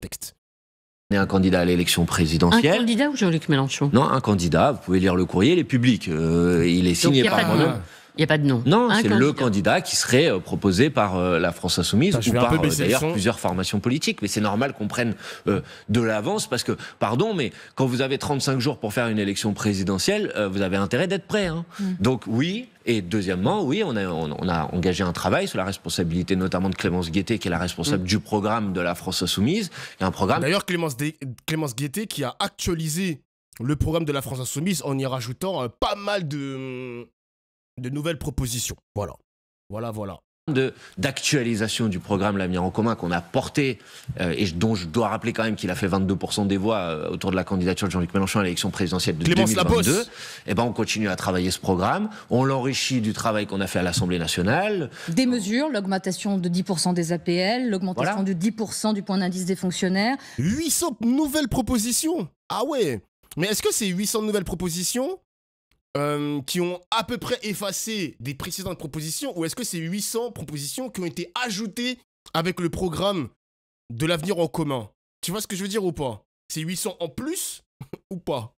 Texte. Un candidat à l'élection présidentielle. Un candidat ou Jean-Luc Mélenchon? Non, un candidat. Vous pouvez lire le courrier, il est public. Il est signé par moi-même. Il n'y a pas de nom. Non, c'est le candidat qui serait proposé par la France Insoumise ou par d'ailleurs plusieurs formations politiques. Mais c'est normal qu'on prenne de l'avance parce que, pardon, mais quand vous avez 35 jours pour faire une élection présidentielle, vous avez intérêt d'être prêt. Hein. Donc oui. Et deuxièmement, oui, on a engagé un travail sous la responsabilité notamment de Clémence Guettet, qui est la responsable du programme de la France Insoumise. Il y a un programme. D'ailleurs, Clémence Guettet qui a actualisé le programme de la France Insoumise en y rajoutant pas mal de nouvelles propositions. Voilà. D'actualisation du programme L'Avenir en commun qu'on a porté et dont je dois rappeler quand même qu'il a fait 22% des voix autour de la candidature de Jean-Luc Mélenchon à l'élection présidentielle de 2022. Et ben on continue à travailler ce programme, on l'enrichit du travail qu'on a fait à l'Assemblée nationale. Des mesures, l'augmentation de 10% des APL, l'augmentation de 10% du point d'indice des fonctionnaires. 800 nouvelles propositions. Ah ouais. Mais est-ce que ces 800 nouvelles propositions qui ont à peu près effacé des précédentes propositions, ou est-ce que c'est 800 propositions qui ont été ajoutées avec le programme de l'avenir en commun? Tu vois ce que je veux dire ou pas? C'est 800 en plus ou pas?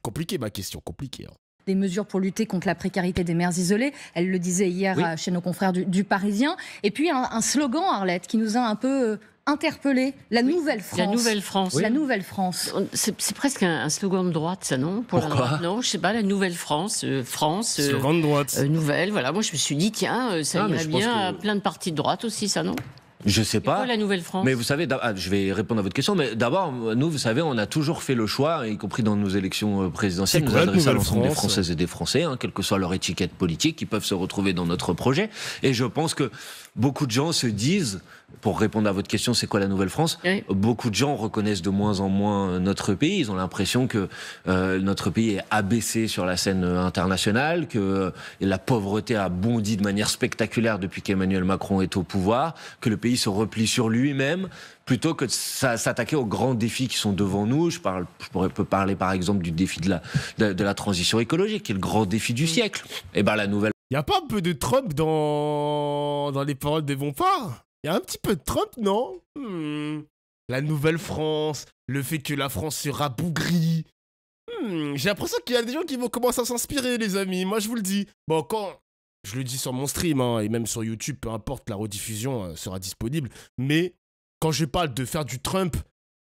Compliqué ma question, compliqué. Hein. Des mesures pour lutter contre la précarité des mères isolées, elle le disait hier chez nos confrères du Parisien. Et puis un slogan, Arlette, qui nous a un peu interpellé, la nouvelle France. La nouvelle France. La nouvelle France. C'est presque un slogan de droite, ça, non? Pourquoi? Non, je sais pas, la nouvelle France. Slogan de droite. Nouvelle, voilà. Moi, je me suis dit, tiens, ça irait bien à plein de partis de droite aussi, ça, non? Je sais pas. Quoi, la nouvelle France? Mais vous savez, je vais répondre à votre question, mais d'abord, nous, vous savez, on a toujours fait le choix, y compris dans nos élections présidentielles, nous adresser à l'ensemble des Françaises et des Français, hein, quelle que soit leur étiquette politique, qui peuvent se retrouver dans notre projet. Et je pense que beaucoup de gens se disent, pour répondre à votre question, c'est quoi la nouvelle France? Beaucoup de gens reconnaissent de moins en moins notre pays. Ils ont l'impression que notre pays est abaissé sur la scène internationale, que la pauvreté a bondi de manière spectaculaire depuis qu'Emmanuel Macron est au pouvoir, que le pays se replie sur lui-même, plutôt que de s'attaquer aux grands défis qui sont devant nous. Je peux parler par exemple du défi de la transition écologique, qui est le grand défi du siècle. Et ben la nouvelle... Il n'y a pas un peu de Trump dans les paroles des Bompard? Il y a un petit peu de Trump, non? La nouvelle France, le fait que la France se rabougrit. J'ai l'impression qu'il y a des gens qui vont commencer à s'inspirer, les amis. Moi, je vous le dis. Bon, quand... Je le dis sur mon stream, hein, et même sur YouTube, peu importe, la rediffusion sera disponible. Mais quand je parle de faire du Trump,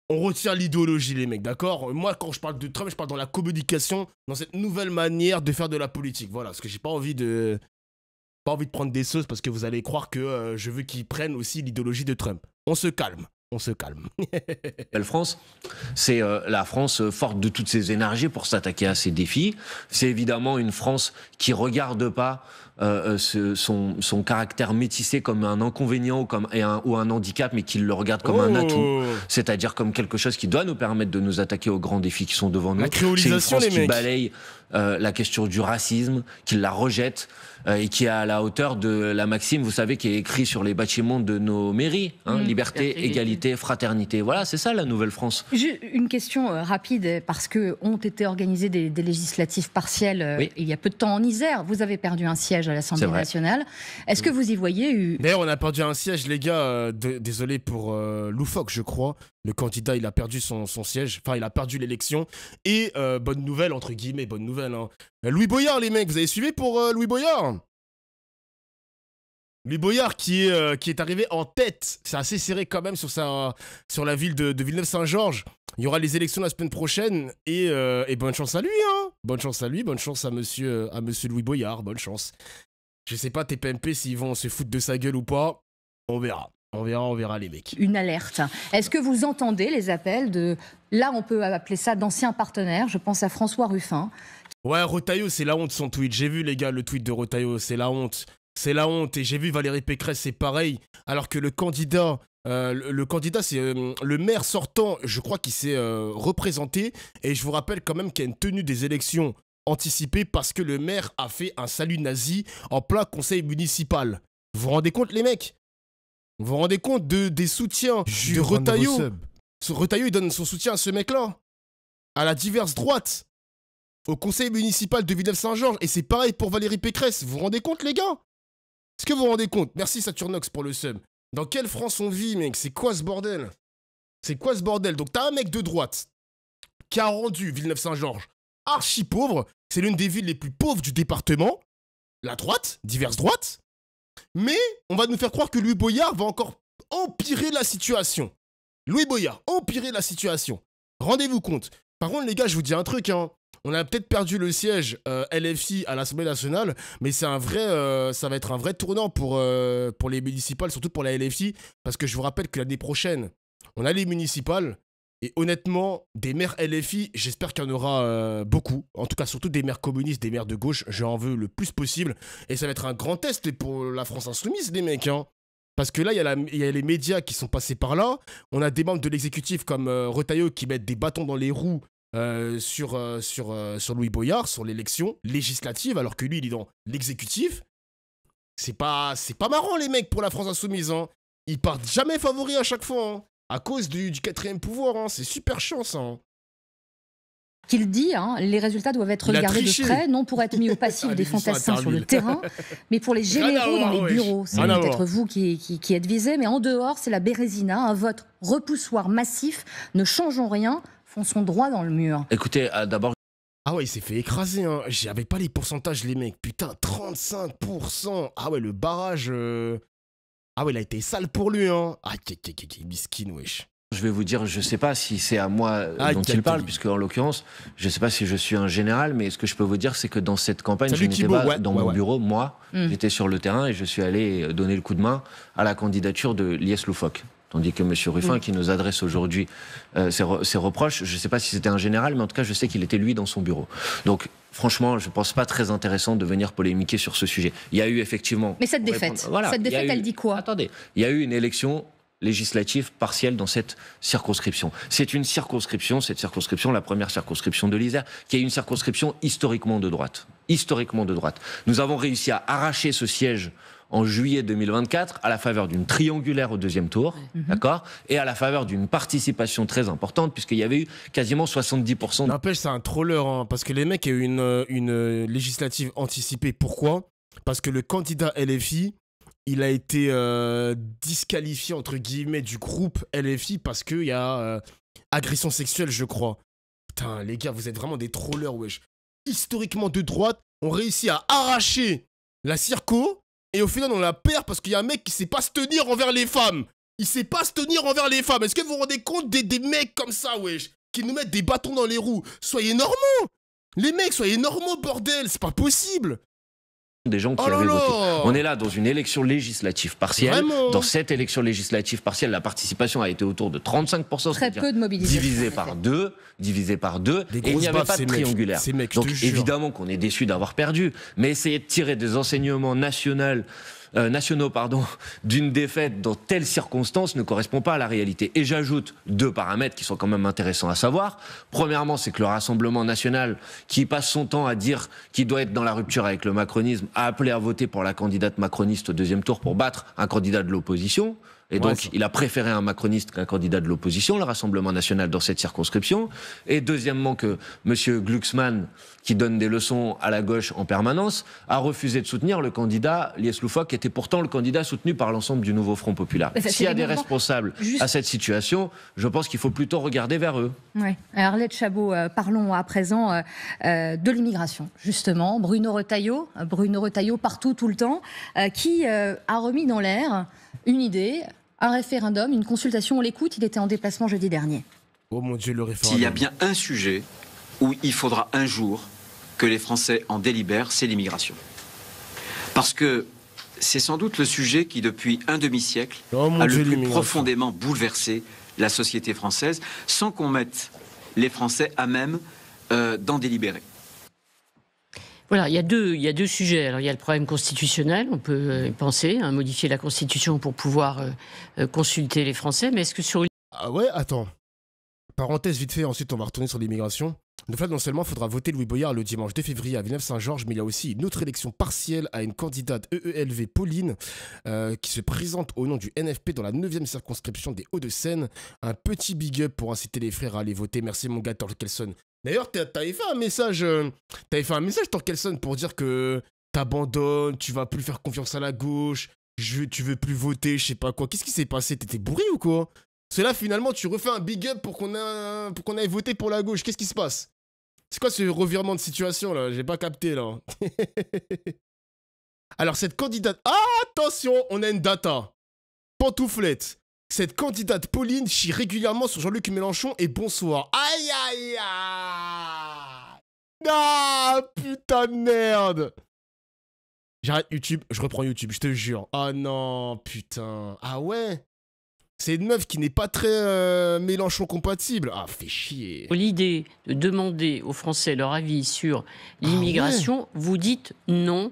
on retient l'idéologie, les mecs, d'accord? Moi, quand je parle de Trump, je parle dans la communication, dans cette nouvelle manière de faire de la politique. Voilà, parce que j'ai pas envie de prendre des sauces parce que vous allez croire que je veux qu'ils prennent aussi l'idéologie de Trump. On se calme. On se calme. La France, c'est la France forte de toutes ses énergies pour s'attaquer à ces défis. C'est évidemment une France qui regarde pas son caractère métissé comme un inconvénient ou un handicap, mais qui le regarde comme un atout, c'est-à-dire comme quelque chose qui doit nous permettre de nous attaquer aux grands défis qui sont devant nous. La créolisation, c'est une France les qui mecs. balaye la question du racisme, qui la rejette et qui est à la hauteur de la maxime, vous savez, qui est écrit sur les bâtiments de nos mairies, hein, liberté, égalité, fraternité. Voilà, c'est ça la nouvelle France. Une question rapide, parce que ont été organisées des législatives partielles il y a peu de temps en Isère. Vous avez perdu un siège à l'Assemblée nationale. Est-ce que vous y voyez D'ailleurs, on a perdu un siège, les gars. Désolé pour Loufoque, je crois. Le candidat, il a perdu son siège. Enfin, il a perdu l'élection. Et bonne nouvelle, entre guillemets, bonne nouvelle. Hein. Louis Boyard, les mecs, vous avez suivi pour Louis Boyard? Louis Boyard qui est arrivé en tête. C'est assez serré quand même sur la ville de Villeneuve-Saint-Georges. Il y aura les élections la semaine prochaine. Et bonne chance à lui, hein. Bonne chance à lui, bonne chance à monsieur Louis Boyard. Bonne chance. Je sais pas, TPMP, s'ils vont se foutre de sa gueule ou pas. On verra. On verra les mecs. Une alerte. Est-ce que vous entendez les appels de... Là, on peut appeler ça d'anciens partenaires. Je pense à François Ruffin. Ouais, Retailleau, c'est la honte son tweet. J'ai vu, les gars, le tweet de Retailleau. C'est la honte. C'est la honte. Et j'ai vu Valérie Pécresse, c'est pareil. Alors que le candidat, c'est le maire sortant, je crois qu'il s'est représenté. Et je vous rappelle quand même qu'il y a une tenue des élections anticipée parce que le maire a fait un salut nazi en plein conseil municipal. Vous vous rendez compte, les mecs? Vous vous rendez compte des soutiens de Retailleau? Retailleau, il donne son soutien à ce mec-là, à la diverse droite, au conseil municipal de Villeneuve-Saint-Georges. Et c'est pareil pour Valérie Pécresse. Vous vous rendez compte, les gars? Est-ce que vous vous rendez compte? Merci Saturnox pour le sub. Dans quelle France on vit, mec? C'est quoi ce bordel? C'est quoi ce bordel? Donc t'as un mec de droite qui a rendu Villeneuve-Saint-Georges archi pauvre. C'est l'une des villes les plus pauvres du département. La droite, diverses droites. Mais on va nous faire croire que Louis Boyard va encore empirer la situation. Louis Boyard, empirer la situation. Rendez-vous compte. Par contre, les gars, je vous dis un truc, hein. On a peut-être perdu le siège LFI à l'Assemblée nationale, mais c'est ça va être un vrai tournant pour les municipales, surtout pour la LFI, parce que je vous rappelle que l'année prochaine, on a les municipales, et honnêtement, des maires LFI, j'espère qu'il y en aura beaucoup, en tout cas surtout des maires communistes, des maires de gauche, j'en veux le plus possible, et ça va être un grand test pour la France insoumise, les mecs, hein. Parce que là, il y a les médias qui sont passés par là, on a des membres de l'exécutif comme Retailleau qui mettent des bâtons dans les roues sur Louis Boyard, sur l'élection législative, alors que lui, il est dans l'exécutif. C'est pas marrant, les mecs, pour la France insoumise. Hein. Ils partent jamais favoris à chaque fois, hein, à cause du quatrième pouvoir. Hein. C'est super chiant, ça. Hein. Qu'il dit, hein, les résultats doivent être regardés de près, non pour être mis au passif des fantassins sur le terrain, mais pour les généraux dans les bureaux. C'est peut-être vous qui êtes visé, mais en dehors, c'est la Bérésina, un vote repoussoir massif. Ne changeons rien, fonçons droit dans le mur. Écoutez, d'abord... Ah ouais, il s'est fait écraser, hein. J'avais pas les pourcentages, les mecs. Putain, 35%. Ah ouais, le barrage... Ah ouais, il a été sale pour lui, hein. Ah, miskin, wesh. Je vais vous dire, je sais pas si c'est à moi dont il parle, puisque en l'occurrence, je sais pas si je suis un général, mais ce que je peux vous dire, c'est que dans cette campagne, je n'étais pas dans mon bureau, moi, j'étais sur le terrain et je suis allé donner le coup de main à la candidature de Lies Loufoque. Tandis que M. Ruffin, qui nous adresse aujourd'hui ses reproches, je ne sais pas si c'était un général, mais en tout cas, je sais qu'il était lui dans son bureau. Donc, franchement, je ne pense pas très intéressant de venir polémiquer sur ce sujet. Il y a eu effectivement... Mais cette défaite, elle dit quoi? Attendez, il y a eu une élection législative partielle dans cette circonscription. C'est une circonscription, cette circonscription, la première circonscription de l'Isère, qui est une circonscription historiquement de droite. Historiquement de droite. Nous avons réussi à arracher ce siège en juillet 2024, à la faveur d'une triangulaire au deuxième tour, d'accord, et à la faveur d'une participation très importante, puisqu'il y avait eu quasiment 70%. N'empêche, c'est un troller, hein, parce que les mecs ont eu une législative anticipée. Pourquoi? Parce que le candidat LFI, il a été disqualifié, entre guillemets, du groupe LFI, parce qu'il y a agression sexuelle, je crois. Putain, les gars, vous êtes vraiment des trollers, wesh. Historiquement de droite, on réussit à arracher la circo, et au final, on la perd parce qu'il y a un mec qui sait pas se tenir envers les femmes. Il sait pas se tenir envers les femmes. Est-ce que vous vous rendez compte des mecs comme ça, wesh, qui nous mettent des bâtons dans les roues? Soyez normaux. Les mecs, soyez normaux, bordel. C'est pas possible. Des gens qui avaient voté. On est là dans une élection législative partielle. Vraiment? Dans cette élection législative partielle, la participation a été autour de 35%. Très peu de mobilisation. Divisé par deux, et il n'y avait pas de triangulaire. Donc évidemment qu'on est déçu d'avoir perdu, mais essayer de tirer des enseignements nationaux d'une défaite dans telle circonstance ne correspond pas à la réalité. Et j'ajoute deux paramètres qui sont quand même intéressants à savoir. Premièrement, c'est que le Rassemblement national, qui passe son temps à dire qu'il doit être dans la rupture avec le macronisme, a appelé à voter pour la candidate macroniste au deuxième tour pour battre un candidat de l'opposition. Et donc, il a préféré un macroniste qu'un candidat de l'opposition, le Rassemblement national, dans cette circonscription. Et deuxièmement, que M. Glucksmann, qui donne des leçons à la gauche en permanence, a refusé de soutenir le candidat Lies Loufoque, qui était pourtant le candidat soutenu par l'ensemble du Nouveau Front Populaire. S'il y a des responsables à cette situation, je pense qu'il faut plutôt regarder vers eux. Oui. Arlette Chabot, parlons à présent de l'immigration, justement. Bruno Retailleau partout, tout le temps, qui a remis dans l'air une idée, un référendum, une consultation. On l'écoute, il était en déplacement jeudi dernier. Oh mon Dieu, le référendum. S'il y a bien un sujet où il faudra un jour que les Français en délibèrent, c'est l'immigration. Parce que c'est sans doute le sujet qui, depuis un demi-siècle, a le plus profondément bouleversé la société française, sans qu'on mette les Français à même d'en délibérer. Voilà, il y a deux sujets. Alors, il y a le problème constitutionnel, on peut penser, hein, modifier la Constitution pour pouvoir consulter les Français, mais est-ce que sur une... Ah ouais, attends. Parenthèse vite fait, ensuite on va retourner sur l'immigration. Donc là, non seulement il faudra voter Louis Boyard le dimanche 2 février à Villeneuve-Saint-Georges, mais il y a aussi une autre élection partielle à une candidate EELV Pauline qui se présente au nom du NFP dans la 9e circonscription des Hauts-de-Seine. Un petit big up pour inciter les frères à aller voter. Merci mon gars Torkelson. D'ailleurs, t'avais fait un message, Torkelson, pour dire que t'abandonnes, tu vas plus faire confiance à la gauche, tu veux plus voter, je sais pas quoi. Qu'est-ce qui s'est passé? T'étais bourré ou quoi? C'est là, finalement, tu refais un big up pour qu'on aille voter pour la gauche. Qu'est-ce qui se passe? C'est quoi ce revirement de situation, là? J'ai pas capté, là. Alors, cette candidate... Ah, attention, on a une data. Pantouflette. Cette candidate Pauline chie régulièrement sur Jean-Luc Mélenchon et bonsoir. Aïe, aïe, aïe. Ah, putain de merde. J'arrête YouTube, je reprends YouTube, je te jure. Ah non, putain. Ah ouais? C'est une meuf qui n'est pas très Mélenchon compatible. Ah, fait chier. L'idée de demander aux Français leur avis sur l'immigration, vous dites non.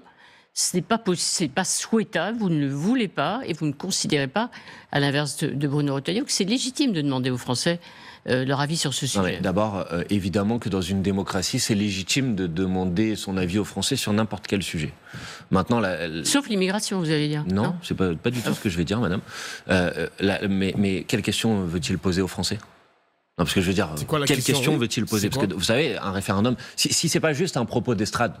Ce n'est pas souhaitable, vous ne le voulez pas et vous ne considérez pas, à l'inverse de Bruno Retailleau, que c'est légitime de demander aux Français leur avis sur ce sujet. D'abord, évidemment que dans une démocratie, c'est légitime de demander son avis aux Français sur n'importe quel sujet. Maintenant, sauf l'immigration, vous allez dire. Non, c'est pas du tout ce que je vais dire, madame. Mais quelle question veut-il poser aux Français? Non, parce que je veux dire, quelle question veut-il poser? Parce que vous savez, un référendum, si c'est pas juste un propos d'estrade,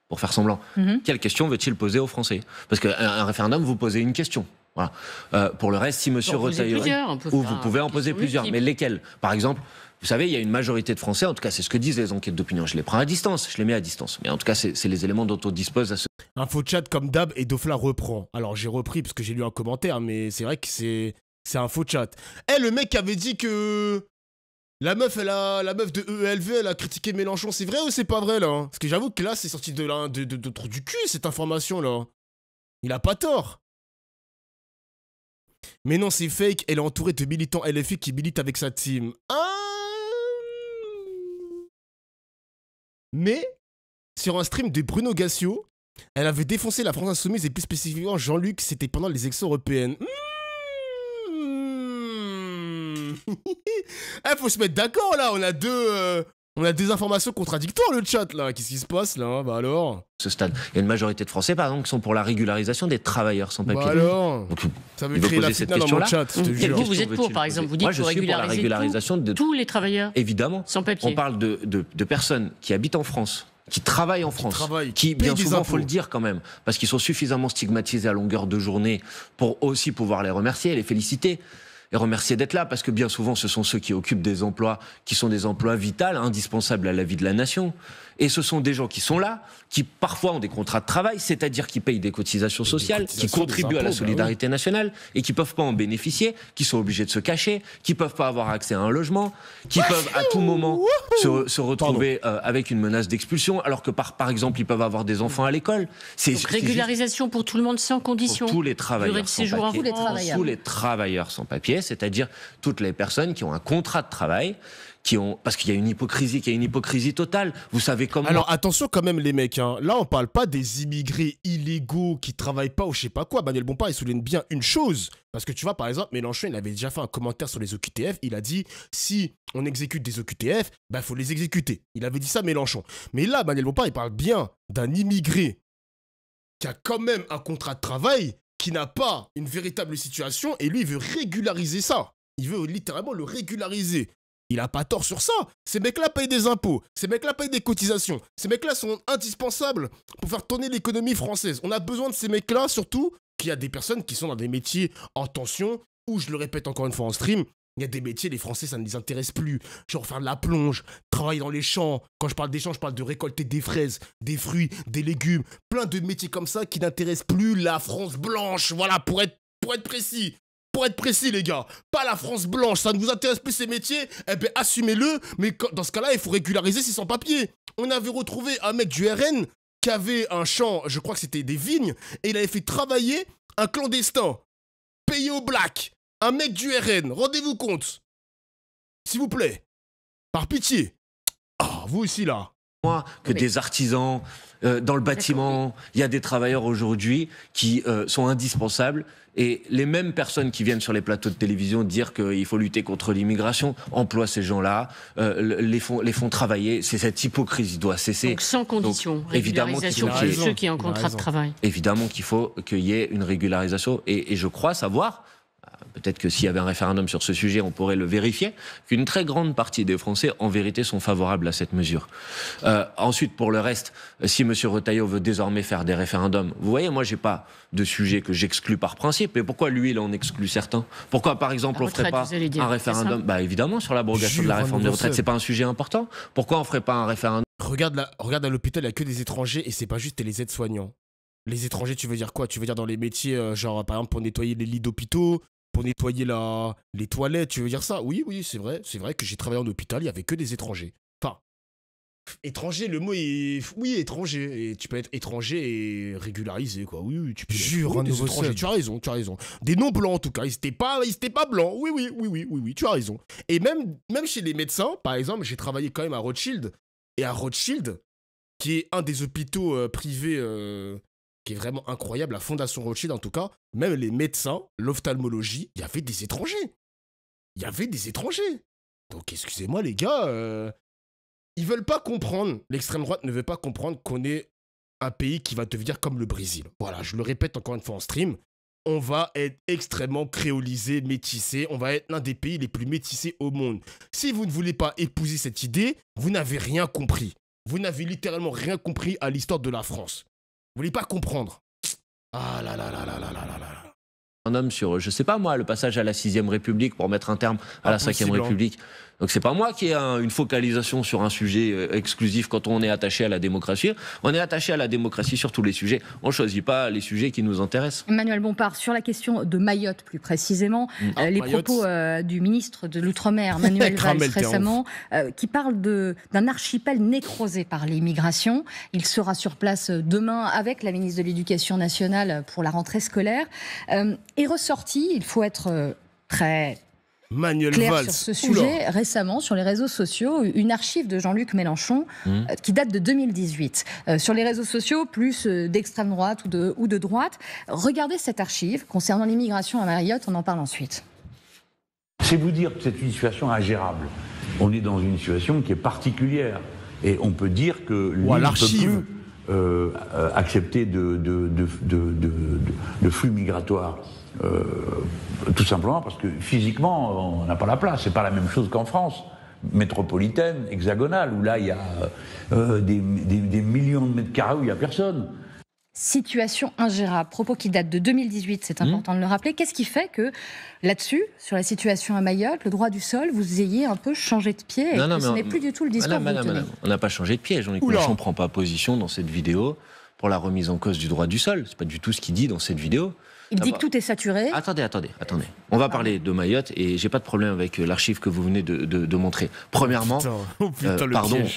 pour faire semblant. Quelle question veut-il poser aux Français? Parce qu'un référendum, vous posez une question. Voilà. Pour le reste, si M. Retailleau... vous pouvez en poser plusieurs. Mais lesquelles? Par exemple, vous savez, il y a une majorité de Français, en tout cas c'est ce que disent les enquêtes d'opinion. Je les prends à distance, je les mets à distance. Mais en tout cas, c'est les éléments dont on dispose à ce... Info chat comme d'hab et Dofla reprend. Alors j'ai repris parce que j'ai lu un commentaire, mais c'est vrai que c'est un faux chat. Eh, le mec avait dit que... La meuf de EELV, elle a critiqué Mélenchon. C'est vrai ou c'est pas vrai, là? Parce que j'avoue que là, c'est sorti du cul, cette information-là. Il a pas tort. Mais non, c'est fake. Elle est entourée de militants LFI qui militent avec sa team. Mais, sur un stream de Bruno Gassio, elle avait défoncé la France Insoumise et plus spécifiquement Jean-Luc. C'était pendant les élections européennes. Faut se mettre d'accord là, on a des informations contradictoires le chat là, qu'est-ce qui se passe là? Bah alors, ce stade, il y a une majorité de Français par exemple qui sont pour la régularisation des travailleurs sans papier. Bah alors, donc, ça veut créer la fitna dans mon chat, je te jure. Vous êtes pour par exemple, vous dites pour régularisation de tous les travailleurs évidemment sans papier. On parle de personnes qui habitent en France, qui travaillent en France, qui bien souvent, faut le dire quand même, parce qu'ils sont suffisamment stigmatisés à longueur de journée pour aussi pouvoir les remercier, les féliciter. Et remercier d'être là, parce que bien souvent, ce sont ceux qui occupent des emplois qui sont des emplois vitaux, indispensables à la vie de la nation. Et ce sont des gens qui sont là, qui parfois ont des contrats de travail, c'est-à-dire qui payent des cotisations sociales, qui contribuent à la solidarité nationale, et qui ne peuvent pas en bénéficier, qui sont obligés de se cacher, qui ne peuvent pas avoir accès à un logement, qui peuvent à tout moment se retrouver avec une menace d'expulsion, alors que par exemple, ils peuvent avoir des enfants à l'école. Donc régularisation pour tout le monde sans condition. Pour tous les travailleurs sans papier. Tous les travailleurs sans papier, c'est-à-dire toutes les personnes qui ont un contrat de travail, parce qu'il y a une hypocrisie totale. Vous savez comment... Alors attention quand même les mecs, hein. Là on parle pas des immigrés illégaux qui travaillent pas ou je sais pas quoi. Manuel Bompard il souligne bien une chose, parce que tu vois par exemple Mélenchon il avait déjà fait un commentaire sur les OQTF, il a dit si on exécute des OQTF, bah faut les exécuter. Il avait dit ça Mélenchon. Mais là Manuel Bompard il parle bien d'un immigré qui a quand même un contrat de travail, qui n'a pas une véritable situation et lui il veut régulariser ça. Il veut littéralement le régulariser. Il a pas tort sur ça. Ces mecs-là payent des impôts. Ces mecs-là payent des cotisations. Ces mecs-là sont indispensables pour faire tourner l'économie française. On a besoin de ces mecs-là, surtout qu'il y a des personnes qui sont dans des métiers en tension, où, je le répète encore une fois en stream, il y a des métiers, les Français, ça ne les intéresse plus. Genre faire de la plonge, travailler dans les champs. Quand je parle des champs, je parle de récolter des fraises, des fruits, des légumes. Plein de métiers comme ça qui n'intéressent plus la France blanche. Voilà, pour être précis. Pour être précis, les gars, pas la France blanche, ça ne vous intéresse plus ces métiers, eh bien assumez-le, mais dans ce cas-là, il faut régulariser ces sans-papiers. On avait retrouvé un mec du RN qui avait un champ, je crois que c'était des vignes, et il avait fait travailler un clandestin, payé au black, un mec du RN, rendez-vous compte. S'il vous plaît, par pitié. Ah, vous aussi là. Des artisans, dans le bâtiment, il y a des travailleurs aujourd'hui qui sont indispensables. Et les mêmes personnes qui viennent sur les plateaux de télévision dire qu'il faut lutter contre l'immigration emploient ces gens-là, les font travailler. C'est cette hypocrisie doit cesser. Donc sans condition, donc, régularisation pour ceux qui ont un contrat de travail. Évidemment qu'il faut qu'il y ait une régularisation. Et je crois savoir, peut-être que s'il y avait un référendum sur ce sujet, on pourrait le vérifier, qu'une très grande partie des Français, en vérité, sont favorables à cette mesure. Ensuite, pour le reste, si M. Retailleau veut désormais faire des référendums, vous voyez, moi, j'ai pas de sujet que j'exclus par principe, mais pourquoi lui, il en exclut certains? Pourquoi, par exemple, on ne ferait pas un référendum, évidemment, sur l'abrogation de la réforme des retraites, c'est pas un sujet important? Pourquoi on ne ferait pas un référendum? Regarde à l'hôpital, il n'y a que des étrangers, et c'est pas juste les aides-soignants. Les étrangers, tu veux dire quoi? Tu veux dire dans les métiers, genre, par exemple, pour nettoyer les lits d'hôpitaux, pour nettoyer les toilettes, tu veux dire ça? Oui, c'est vrai que j'ai travaillé en hôpital, il n'y avait que des étrangers. Enfin, étranger, le mot est... Oui, étranger. Et tu peux être étranger et régularisé, quoi. Oui, tu peux... Jure, un nouveau étranger. Tu as raison. Des non-blancs, en tout cas. Ils n'étaient pas blancs. Oui, tu as raison. Et même chez les médecins, par exemple, j'ai travaillé quand même à Rothschild. Et à Rothschild, qui est un des hôpitaux privés... qui est vraiment incroyable, la Fondation Rothschild en tout cas, même les médecins, l'ophtalmologie, il y avait des étrangers. Donc excusez-moi les gars, ils veulent pas comprendre, l'extrême droite ne veut pas comprendre qu'on est un pays qui va devenir comme le Brésil. Voilà, je le répète encore une fois en stream, on va être extrêmement créolisé, métissé, on va être l'un des pays les plus métissés au monde. Si vous ne voulez pas épouser cette idée, vous n'avez rien compris. Vous n'avez littéralement rien compris à l'histoire de la France. Vous voulez pas comprendre. Ah là là là là là là là là. Un homme sur, je sais pas moi, le passage à la 6ème République pour mettre un terme à la 5ème République. Donc c'est pas moi qui ai une focalisation sur un sujet exclusif quand on est attaché à la démocratie. On est attaché à la démocratie sur tous les sujets. On choisit pas les sujets qui nous intéressent. Emmanuel Bompard, sur la question de Mayotte plus précisément, les Mayotte. Propos du ministre de l'Outre-mer, Manuel Valls, récemment, qui parle d'un archipel nécrosé par l'immigration. Il sera sur place demain avec la ministre de l'Éducation nationale pour la rentrée scolaire. Est ressorti, il faut être très... Manuel clair Valls. Sur ce sujet, récemment, sur les réseaux sociaux, une archive de Jean-Luc Mélenchon qui date de 2018. Sur les réseaux sociaux, plus d'extrême droite ou de droite. Regardez cette archive concernant l'immigration à Mayotte, on en parle ensuite. C'est vous dire que c'est une situation ingérable. On est dans une situation qui est particulière. Et on peut dire que l'île ne peut plus accepter de flux migratoires. Tout simplement parce que physiquement, on n'a pas la place. C'est pas la même chose qu'en France métropolitaine, hexagonale, où là, il y a des millions de mètres carrés où il n'y a personne. Situation ingérable, propos qui date de 2018, c'est important de le rappeler. Qu'est-ce qui fait que là-dessus, sur la situation à Mayotte, le droit du sol, vous ayez un peu changé de pied et que ce n'est plus du tout le discours que vous tenez? On n'a pas changé de pied. Jean-Luc Mélenchon ne prend pas position dans cette vidéo pour la remise en cause du droit du sol. C'est pas du tout ce qu'il dit dans cette vidéo. Il dit que tout est saturé. Attendez. On va parler de Mayotte et j'ai pas de problème avec l'archive que vous venez de montrer. Premièrement,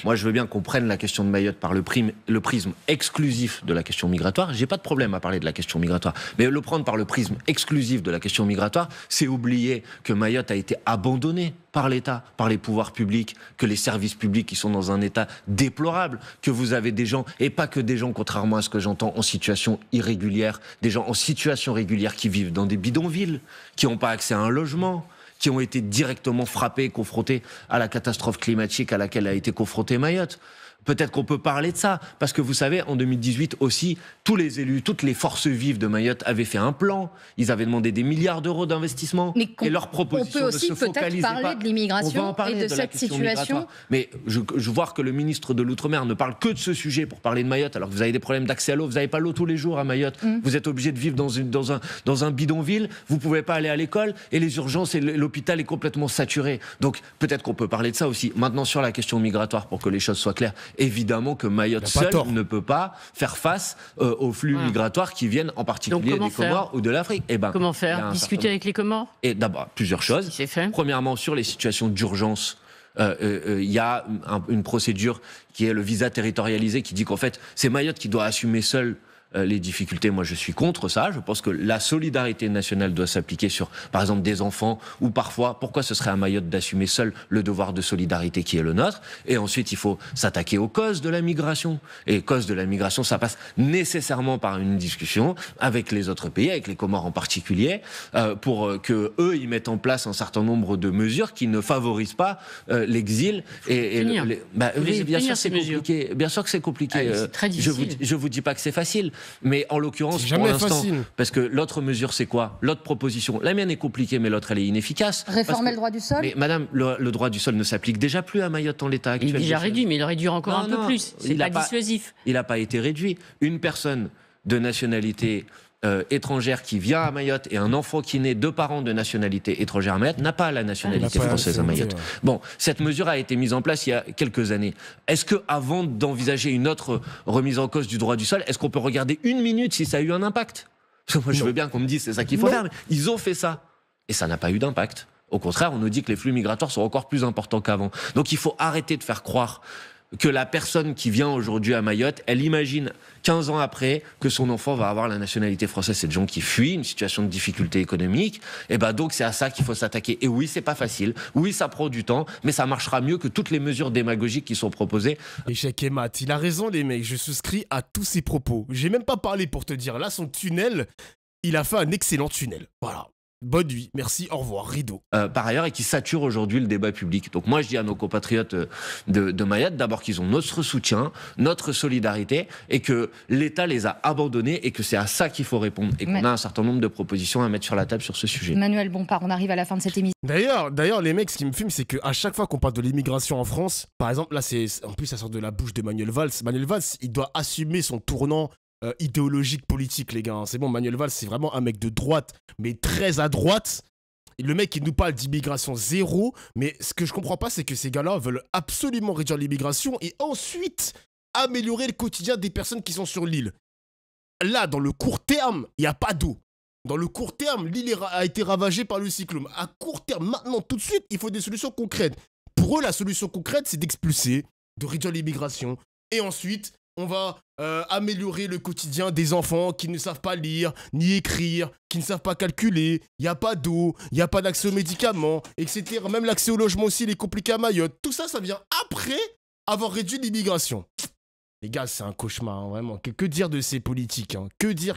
moi je veux bien qu'on prenne la question de Mayotte par le prisme exclusif de la question migratoire. J'ai pas de problème à parler de la question migratoire. Mais le prendre par le prisme exclusif de la question migratoire, c'est oublier que Mayotte a été abandonnée par l'État, par les pouvoirs publics, que les services publics qui sont dans un état déplorable, que vous avez des gens, et pas que des gens, contrairement à ce que j'entends, en situation irrégulière, des gens en situation régulière qui vivent dans des bidonvilles, qui n'ont pas accès à un logement, qui ont été directement frappés, confrontés à la catastrophe climatique à laquelle a été confrontée Mayotte. Peut-être qu'on peut parler de ça, parce que vous savez, en 2018 aussi, tous les élus, toutes les forces vives de Mayotte avaient fait un plan. Ils avaient demandé des milliards d'euros d'investissement. Et leurs propositions ne se focalisaient pas. On peut aussi peut-être parler de l'immigration et de cette situation. Mais je vois que le ministre de l'Outre-mer ne parle que de ce sujet pour parler de Mayotte, alors que vous avez des problèmes d'accès à l'eau. Vous n'avez pas l'eau tous les jours à Mayotte. Vous êtes obligé de vivre dans un bidonville. Vous ne pouvez pas aller à l'école et les urgences et l'hôpital est complètement saturé. Donc peut-être qu'on peut parler de ça aussi. Maintenant, sur la question migratoire, pour que les choses soient claires, évidemment que Mayotte seul ne peut pas faire face aux flux migratoires qui viennent en particulier des Comores ou de l'Afrique. Comment faire? Discuter avec les Comores? Et d'abord, plusieurs choses. Premièrement, sur les situations d'urgence, il y a une procédure qui est le visa territorialisé qui dit qu'en fait, c'est Mayotte qui doit assumer seul les difficultés. Moi, je suis contre ça. Je pense que la solidarité nationale doit s'appliquer sur, par exemple, des enfants ou parfois, pourquoi ce serait à Mayotte d'assumer seul le devoir de solidarité qui est le nôtre? Et ensuite, il faut s'attaquer aux causes de la migration. Et les causes de la migration, ça passe nécessairement par une discussion avec les autres pays, avec les Comores en particulier, pour que eux, ils mettent en place un certain nombre de mesures qui ne favorisent pas l'exil. Oui, bien sûr, c'est compliqué. Bien sûr que c'est compliqué. C'est très difficile. Je vous dis pas que c'est facile. Mais en l'occurrence, pour l'instant, parce que l'autre mesure, c'est quoi? L'autre proposition, la mienne est compliquée, mais l'autre, elle est inefficace. Réformer le droit du sol? Mais madame, le droit du sol ne s'applique déjà plus à Mayotte en l'état actuel. Il est déjà réduit, mais il le réduira encore un peu plus. C'est pas dissuasif. Il n'a pas été réduit. Une personne de nationalité étrangère qui vient à Mayotte et un enfant qui naît de parents de nationalité étrangère à Mayotte n'a pas la nationalité française à Mayotte. Bon, cette mesure a été mise en place il y a quelques années. Est-ce que, avant d'envisager une autre remise en cause du droit du sol, est-ce qu'on peut regarder une minute si ça a eu un impact? Parce que moi, je veux bien qu'on me dise c'est ça qu'il faut faire, mais ils ont fait ça et ça n'a pas eu d'impact. Au contraire, on nous dit que les flux migratoires sont encore plus importants qu'avant. Donc, il faut arrêter de faire croire que la personne qui vient aujourd'hui à Mayotte, elle imagine 15 ans après que son enfant va avoir la nationalité française. C'est des gens qui fuient une situation de difficulté économique. Et ben donc c'est à ça qu'il faut s'attaquer. Et oui, c'est pas facile. Oui, ça prend du temps, mais ça marchera mieux que toutes les mesures démagogiques qui sont proposées. Échec et mat, il a raison les mecs. Je souscris à tous ses propos. J'ai même pas parlé pour te dire. Là, son tunnel, il a fait un excellent tunnel. Voilà. Bonne nuit, merci, au revoir, rideau. Par ailleurs, et qui sature aujourd'hui le débat public. Donc moi, je dis à nos compatriotes de Mayotte, d'abord qu'ils ont notre soutien, notre solidarité, et que l'État les a abandonnés, et que c'est à ça qu'il faut répondre, et qu'on a un certain nombre de propositions à mettre sur la table sur ce sujet. Manuel Bompard, on arrive à la fin de cette émission. D'ailleurs, les mecs, ce qui me fume, c'est qu'à chaque fois qu'on parle de l'immigration en France, par exemple, là, en plus, ça sort de la bouche de Manuel Valls. Manuel Valls, il doit assumer son tournant idéologique, politique, les gars. C'est bon, Manuel Valls, c'est vraiment un mec de droite, mais très à droite. Et le mec, il nous parle d'immigration zéro, mais ce que je comprends pas, c'est que ces gars-là veulent absolument réduire l'immigration et ensuite améliorer le quotidien des personnes qui sont sur l'île. Là, dans le court terme, il n'y a pas d'eau. Dans le court terme, l'île a été ravagée par le cyclone. À court terme, maintenant, tout de suite, il faut des solutions concrètes. Pour eux, la solution concrète, c'est d'expulser, de réduire l'immigration. Et ensuite, on va améliorer le quotidien des enfants qui ne savent pas lire, ni écrire, qui ne savent pas calculer. Il n'y a pas d'eau, il n'y a pas d'accès aux médicaments, etc. Même l'accès au logement aussi, il est compliqué à Mayotte. Tout ça, ça vient après avoir réduit l'immigration. Les gars, c'est un cauchemar, hein, vraiment. Que dire de ces politiques, hein. Que dire